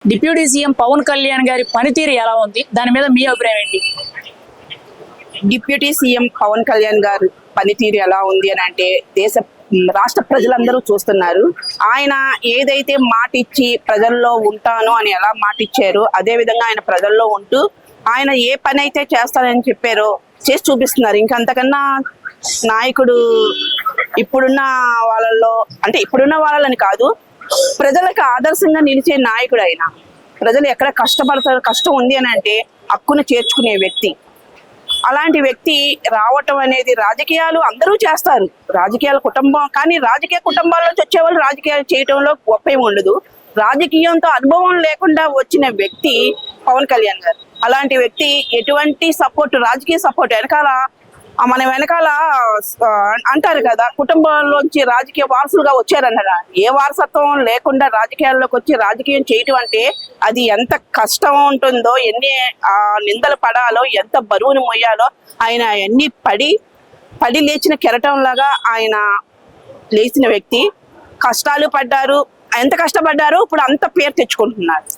Deputy CM Pawan Kalyan గారి పనితీరు ఎలా ఉంది? దాని మీద మీ అభిప్రాయం ఏంటి? డిప్యూటీ సీఎం పవన్ కళ్యాణ్ గారు పనితీరు ఎలా ఉంది అని అంటే రాష్ట్ర ప్రజలందరూ చూస్తున్నారు. ఆయన ఏదైతే మాట ఇచ్చి ప్రజల్లో ఉంటాను అని ఎలా మాట ఇచ్చారో అదే విధంగా ఆయన ప్రజల్లో ఉంటూ ఆయన ఏ పని అయితే చేస్తానని చెప్పారో చేసి చూపిస్తున్నారు. ఇంకంతకన్నా నాయకుడు ఇప్పుడున్న వాళ్ళల్లో, అంటే ఇప్పుడున్న వాళ్ళని కాదు, ప్రజలకు ఆదర్శంగా నిలిచే నాయకుడు ఆయన. ప్రజలు ఎక్కడ కష్టపడతారు, కష్టం ఉంది అని అంటే హక్కును చేర్చుకునే వ్యక్తి. అలాంటి వ్యక్తి రావటం అనేది, రాజకీయాలు అందరూ చేస్తారు, రాజకీయాల కుటుంబం, కానీ రాజకీయ కుటుంబాల్లోంచి వచ్చేవాళ్ళు రాజకీయాలు చేయటంలో గొప్ప ఏమి ఉండదు. రాజకీయంతో అనుభవం లేకుండా వచ్చిన వ్యక్తి పవన్ కళ్యాణ్ గారు. అలాంటి వ్యక్తి ఎటువంటి సపోర్ట్, రాజకీయ సపోర్ట్ మన వెనకాల అంటారు కదా, కుటుంబంలోంచి రాజకీయ వారసులుగా వచ్చారన్నదా. ఏ వారసత్వం లేకుండా రాజకీయాల్లోకి వచ్చి రాజకీయం చేయటం అంటే అది ఎంత కష్టం ఉంటుందో, ఎన్ని నిందలు పడాలో, ఎంత బరువును మొయ్యాలో, ఆయన ఎన్ని పడి లేచిన కెరటంలాగా ఆయన లేచిన వ్యక్తి. కష్టాలు పడ్డారు, ఎంత కష్టపడ్డారో ఇప్పుడు అంత పేరు తెచ్చుకుంటున్నారు.